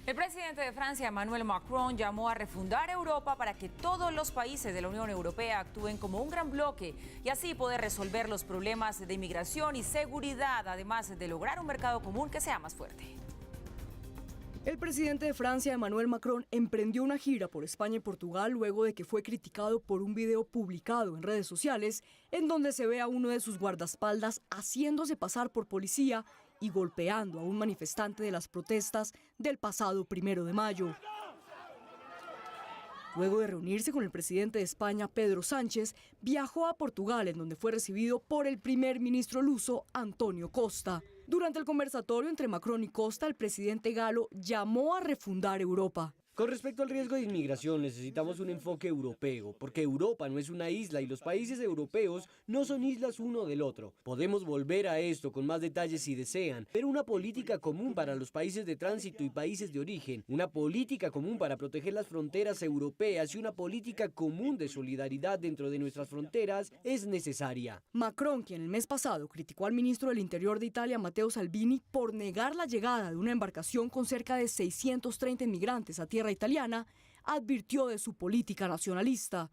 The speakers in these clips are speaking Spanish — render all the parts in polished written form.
El presidente de Francia, Emmanuel Macron, llamó a refundar Europa para que todos los países de la Unión Europea actúen como un gran bloque y así poder resolver los problemas de inmigración y seguridad, además de lograr un mercado común que sea más fuerte. El presidente de Francia, Emmanuel Macron, emprendió una gira por España y Portugal luego de que fue criticado por un video publicado en redes sociales en donde se ve a uno de sus guardaespaldas haciéndose pasar por policía y golpeando a un manifestante de las protestas del pasado 1 de mayo. Luego de reunirse con el presidente de España, Pedro Sánchez, viajó a Portugal, en donde fue recibido por el primer ministro luso, António Costa. Durante el conversatorio entre Macron y Costa, el presidente galo llamó a refundar Europa. Con respecto al riesgo de inmigración, necesitamos un enfoque europeo, porque Europa no es una isla y los países europeos no son islas uno del otro. Podemos volver a esto con más detalles si desean, pero una política común para los países de tránsito y países de origen, una política común para proteger las fronteras europeas y una política común de solidaridad dentro de nuestras fronteras es necesaria. Macron, quien el mes pasado criticó al ministro del Interior de Italia, Matteo Salvini, por negar la llegada de una embarcación con cerca de 630 inmigrantes a tierra italiana, advirtió de su política nacionalista.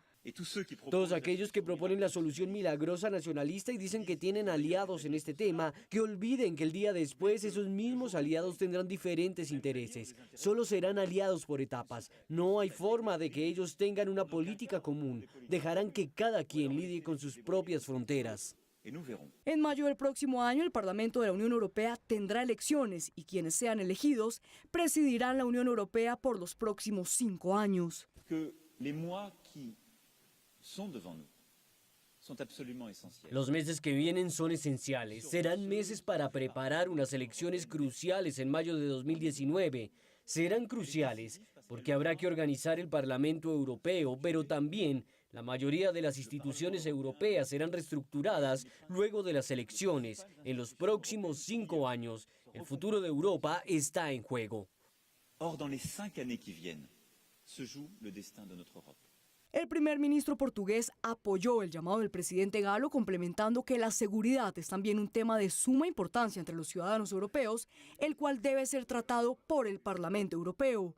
Todos aquellos que proponen la solución milagrosa nacionalista y dicen que tienen aliados en este tema, que olviden que el día después esos mismos aliados tendrán diferentes intereses. Solo serán aliados por etapas. No hay forma de que ellos tengan una política común. Dejarán que cada quien lidie con sus propias fronteras. En mayo del próximo año, el Parlamento de la Unión Europea tendrá elecciones y quienes sean elegidos presidirán la Unión Europea por los próximos 5 años. Los meses que vienen son esenciales. Serán meses para preparar unas elecciones cruciales en mayo de 2019. Serán cruciales porque habrá que organizar el Parlamento Europeo, pero también la mayoría de las instituciones europeas serán reestructuradas luego de las elecciones. En los próximos 5 años, el futuro de Europa está en juego. Dans les 5 années qui viennent, se joue le destin de notre Europe. El primer ministro portugués apoyó el llamado del presidente galo, complementando que la seguridad es también un tema de suma importancia entre los ciudadanos europeos, el cual debe ser tratado por el Parlamento Europeo.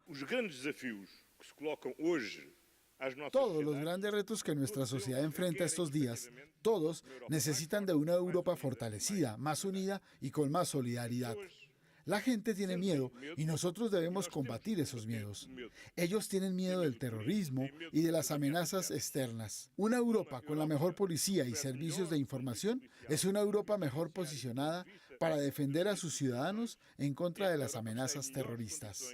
Todos los grandes retos que nuestra sociedad enfrenta estos días, todos necesitan de una Europa fortalecida, más unida y con más solidaridad. La gente tiene miedo y nosotros debemos combatir esos miedos. Ellos tienen miedo del terrorismo y de las amenazas externas. Una Europa con la mejor policía y servicios de información es una Europa mejor posicionada para defender a sus ciudadanos en contra de las amenazas terroristas.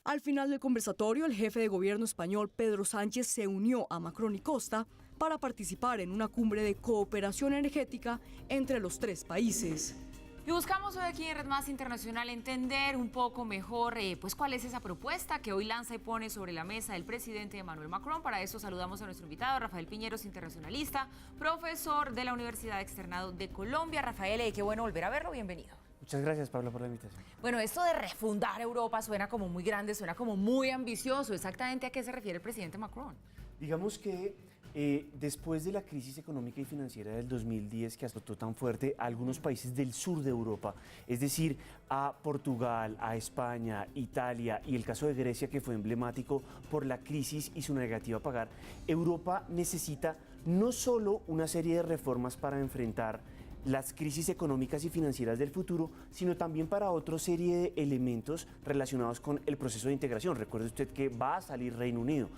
Al final del conversatorio, el jefe de gobierno español, Pedro Sánchez, se unió a Macron y Costa para participar en una cumbre de cooperación energética entre los 3 países. Y buscamos hoy aquí en Red Más Internacional entender un poco mejor pues cuál es esa propuesta que hoy lanza y pone sobre la mesa el presidente Emmanuel Macron. Para eso saludamos a nuestro invitado, Rafael Piñeros, internacionalista, profesor de la Universidad Externado de Colombia. Rafael, qué bueno volver a verlo, bienvenido. Muchas gracias, Pablo, por la invitación. Bueno, esto de refundar Europa suena como muy grande, suena como muy ambicioso. ¿Exactamente a qué se refiere el presidente Macron? Digamos que después de la crisis económica y financiera del 2010 que azotó tan fuerte a algunos países del sur de Europa, es decir, a Portugal, a España, Italia y el caso de Grecia, que fue emblemático por la crisis y su negativa a pagar, Europa necesita no solo una serie de reformas para enfrentar las crisis económicas y financieras del futuro, sino también para otra serie de elementos relacionados con el proceso de integración. Recuerde usted que va a salir Reino Unido.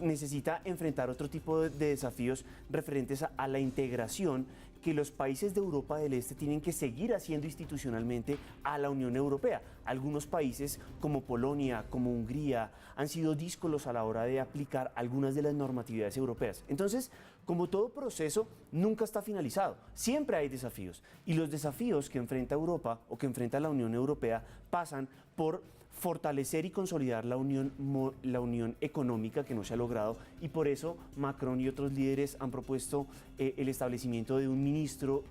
Necesita enfrentar otro tipo de desafíos referentes a la integración que los países de Europa del Este tienen que seguir haciendo institucionalmente a la Unión Europea. Algunos países como Polonia, como Hungría, han sido díscolos a la hora de aplicar algunas de las normatividades europeas. Entonces, como todo proceso, nunca está finalizado. Siempre hay desafíos. Y los desafíos que enfrenta Europa o que enfrenta la Unión Europea pasan por fortalecer y consolidar la unión económica que no se ha logrado, y por eso Macron y otros líderes han propuesto el establecimiento de un ministro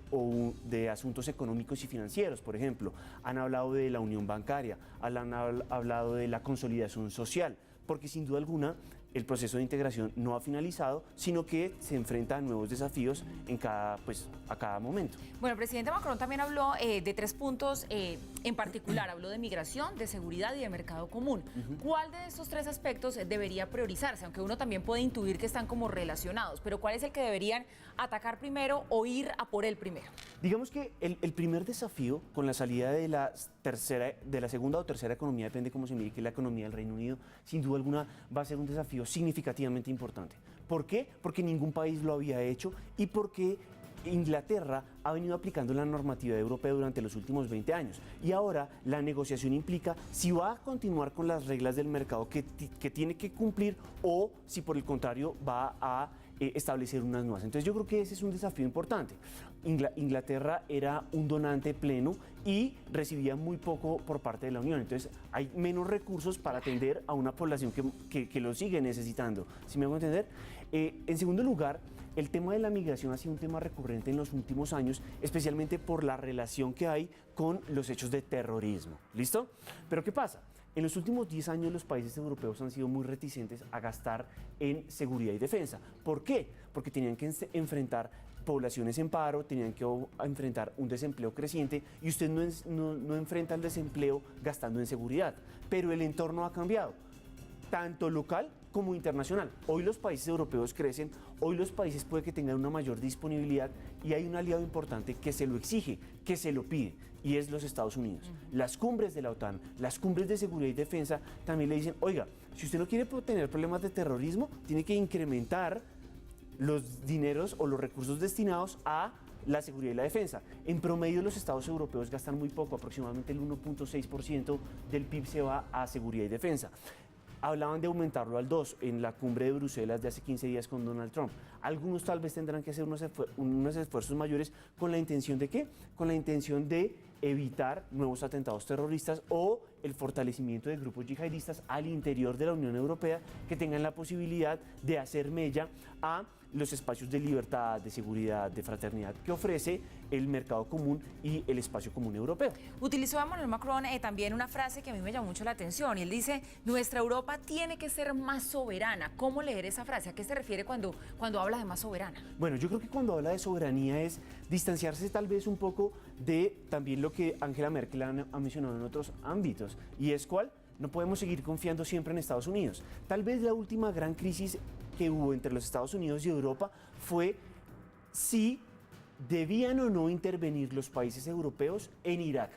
de Asuntos Económicos y Financieros, por ejemplo. Han hablado de la unión bancaria, han hablado de la consolidación social, porque sin duda alguna el proceso de integración no ha finalizado, sino que se enfrenta a nuevos desafíos a cada momento. Bueno, el presidente Macron también habló de 3 puntos en particular. Habló de migración, de seguridad y de mercado común. ¿Cuál de estos 3 aspectos debería priorizarse? Aunque uno también puede intuir que están como relacionados, pero ¿cuál es el que deberían atacar primero o ir a por él primero? Digamos que el primer desafío con la salida de la segunda o tercera economía, depende cómo se mire, que es la economía del Reino Unido, sin duda alguna va a ser un desafío significativamente importante. ¿Por qué? Porque ningún país lo había hecho y porque Inglaterra ha venido aplicando la normativa europea durante los últimos 20 años y ahora la negociación implica si va a continuar con las reglas del mercado que tiene que cumplir o si por el contrario va a establecer unas nuevas. Entonces yo creo que ese es un desafío importante. Inglaterra era un donante pleno y recibía muy poco por parte de la Unión. Entonces hay menos recursos para atender a una población que lo sigue necesitando. ¿Sí me hago entender? En segundo lugar, el tema de la migración ha sido un tema recurrente en los últimos años, especialmente por la relación que hay con los hechos de terrorismo. ¿Listo? Pero ¿qué pasa? En los últimos 10 años los países europeos han sido muy reticentes a gastar en seguridad y defensa. ¿Por qué? Porque tenían que enfrentar poblaciones en paro, tenían que enfrentar un desempleo creciente y usted no enfrenta el desempleo gastando en seguridad. Pero el entorno ha cambiado, tanto local como internacional. Hoy los países europeos crecen, hoy los países puede que tengan una mayor disponibilidad y hay un aliado importante que se lo exige, que se lo pide, y es los Estados Unidos. Las cumbres de la OTAN, las cumbres de seguridad y defensa también le dicen, oiga, si usted no quiere tener problemas de terrorismo, tiene que incrementar los dineros o los recursos destinados a la seguridad y la defensa. En promedio los estados europeos gastan muy poco, aproximadamente el 1.6% del PIB se va a seguridad y defensa. Hablaban de aumentarlo al 2% en la cumbre de Bruselas de hace 15 días con Donald Trump. Algunos tal vez tendrán que hacer unos esfuerzos mayores ¿con la intención de qué? Con la intención de evitar nuevos atentados terroristas o el fortalecimiento de grupos yihadistas al interior de la Unión Europea que tengan la posibilidad de hacer mella a los espacios de libertad, de seguridad, de fraternidad que ofrece el mercado común y el espacio común europeo. Utilizó Emmanuel Macron también una frase que a mí me llamó mucho la atención y él dice, nuestra Europa tiene que ser más soberana. ¿Cómo leer esa frase? ¿A qué se refiere cuando habla de más soberana? Bueno, yo creo que cuando habla de soberanía es distanciarse tal vez un poco de también lo que Angela Merkel ha mencionado en otros ámbitos. ¿Y es cuál? No podemos seguir confiando siempre en Estados Unidos. Tal vez la última gran crisis que hubo entre los Estados Unidos y Europa fue si debían o no intervenir los países europeos en Irak.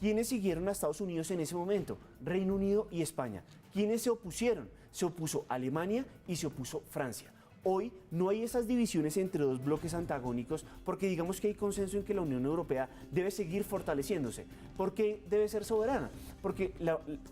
¿Quiénes siguieron a Estados Unidos en ese momento? Reino Unido y España. ¿Quiénes se opusieron? Se opuso Alemania y se opuso Francia. Hoy no hay esas divisiones entre dos bloques antagónicos porque digamos que hay consenso en que la Unión Europea debe seguir fortaleciéndose. ¿Por qué debe ser soberana? Porque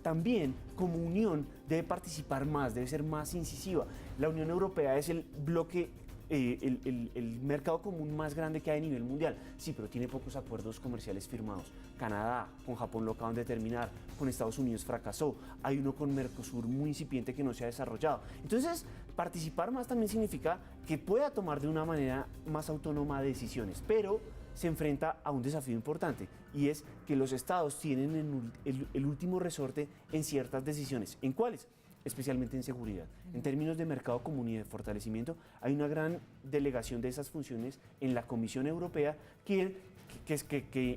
también como unión debe participar más, debe ser más incisiva. La Unión Europea es el bloque, el mercado común más grande que hay a nivel mundial. Sí, pero tiene pocos acuerdos comerciales firmados. Canadá, con Japón lo acaban de terminar, con Estados Unidos fracasó. Hay uno con Mercosur muy incipiente que no se ha desarrollado. Entonces, participar más también significa que pueda tomar de una manera más autónoma decisiones, pero se enfrenta a un desafío importante y es que los estados tienen el último resorte en ciertas decisiones. ¿En cuáles? Especialmente en seguridad. En términos de mercado común y de fortalecimiento, hay una gran delegación de esas funciones en la Comisión Europea que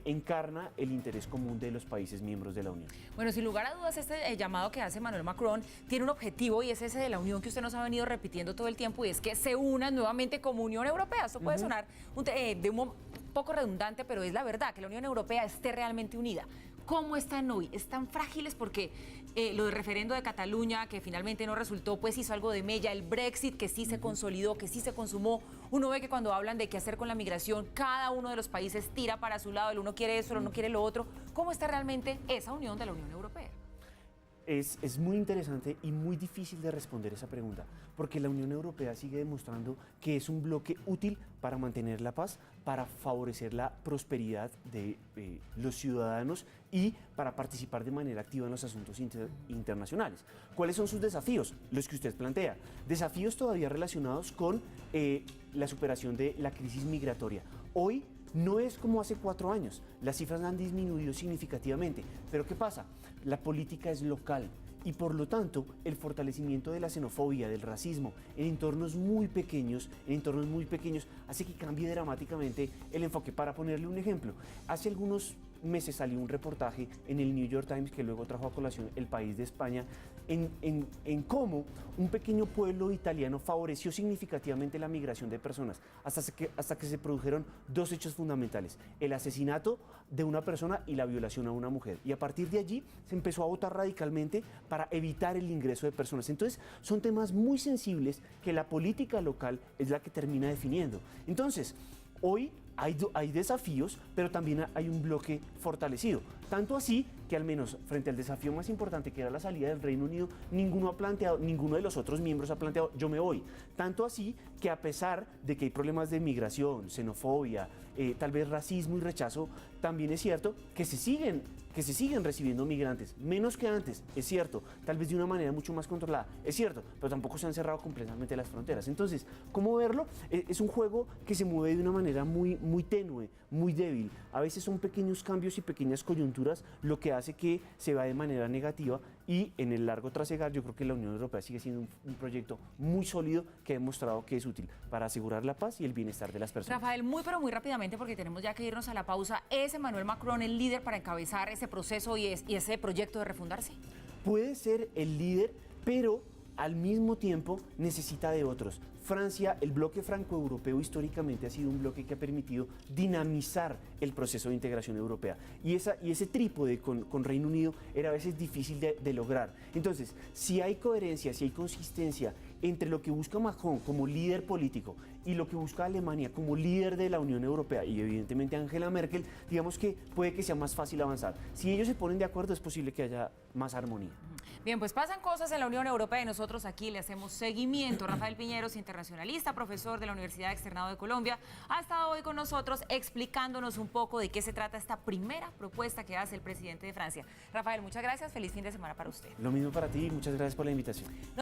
encarna el interés común de los países miembros de la Unión. Bueno, sin lugar a dudas, este llamado que hace Emmanuel Macron tiene un objetivo y es ese de la Unión que usted nos ha venido repitiendo todo el tiempo y es que se unan nuevamente como Unión Europea. Esto puede sonar un poco redundante, pero es la verdad, que la Unión Europea esté realmente unida. ¿Cómo están hoy? ¿Están frágiles? Porque lo del referendo de Cataluña, que finalmente no resultó, pues hizo algo de mella. El Brexit, que sí se consolidó, que sí se consumó. Uno ve que cuando hablan de qué hacer con la migración, cada uno de los países tira para su lado. El uno quiere eso, el uno quiere lo otro. ¿Cómo está realmente esa unión de la Unión Europea? Es muy interesante y muy difícil de responder esa pregunta, porque la Unión Europea sigue demostrando que es un bloque útil para mantener la paz, para favorecer la prosperidad de los ciudadanos y para participar de manera activa en los asuntos internacionales. ¿Cuáles son sus desafíos? Los que usted plantea. Desafíos todavía relacionados con la superación de la crisis migratoria. Hoy no es como hace 4 años. Las cifras han disminuido significativamente. Pero ¿qué pasa? La política es local. Y por lo tanto, el fortalecimiento de la xenofobia, del racismo, en entornos muy pequeños, hace que cambie dramáticamente el enfoque. Para ponerle un ejemplo, hace algunos meses salió un reportaje en el New York Times que luego trajo a colación El País de España en cómo un pequeño pueblo italiano favoreció significativamente la migración de personas hasta que se produjeron 2 hechos fundamentales: el asesinato de una persona y la violación a una mujer. Y a partir de allí se empezó a votar radicalmente para evitar el ingreso de personas. Entonces son temas muy sensibles que la política local es la que termina definiendo. Entonces, hoy hay desafíos, pero también hay un bloque fortalecido. Tanto así que al menos frente al desafío más importante, que era la salida del Reino Unido, ninguno de los otros miembros ha planteado "yo me voy". Tanto así que, a pesar de que hay problemas de migración, xenofobia, tal vez racismo y rechazo, también es cierto que se siguen recibiendo migrantes, menos que antes, es cierto, tal vez de una manera mucho más controlada, es cierto, pero tampoco se han cerrado completamente las fronteras. Entonces, ¿cómo verlo? Es un juego que se mueve de una manera muy tenue, muy débil. A veces son pequeños cambios y pequeñas coyunturas lo que hace que se vea de manera negativa, y en el largo trasegar yo creo que la Unión Europea sigue siendo un proyecto muy sólido que ha demostrado que es útil para asegurar la paz y el bienestar de las personas. Rafael, pero muy rápidamente, porque tenemos ya que irnos a la pausa, ¿es Emmanuel Macron el líder para encabezar ese proceso y ese proyecto de refundarse? Puede ser el líder, pero al mismo tiempo necesita de otros. Francia, el bloque franco-europeo históricamente ha sido un bloque que ha permitido dinamizar el proceso de integración europea. Y ese trípode con Reino Unido era a veces difícil de lograr. Entonces, si hay coherencia, si hay consistencia entre lo que busca Macron como líder político y lo que busca Alemania como líder de la Unión Europea, y evidentemente Angela Merkel, digamos que puede que sea más fácil avanzar. Si ellos se ponen de acuerdo, es posible que haya más armonía. Bien, pues pasan cosas en la Unión Europea y nosotros aquí le hacemos seguimiento. Rafael Piñeros, internacionalista, profesor de la Universidad Externado de Colombia, ha estado hoy con nosotros explicándonos un poco de qué se trata esta primera propuesta que hace el presidente de Francia. Rafael, muchas gracias. Feliz fin de semana para usted. Lo mismo para ti y muchas gracias por la invitación.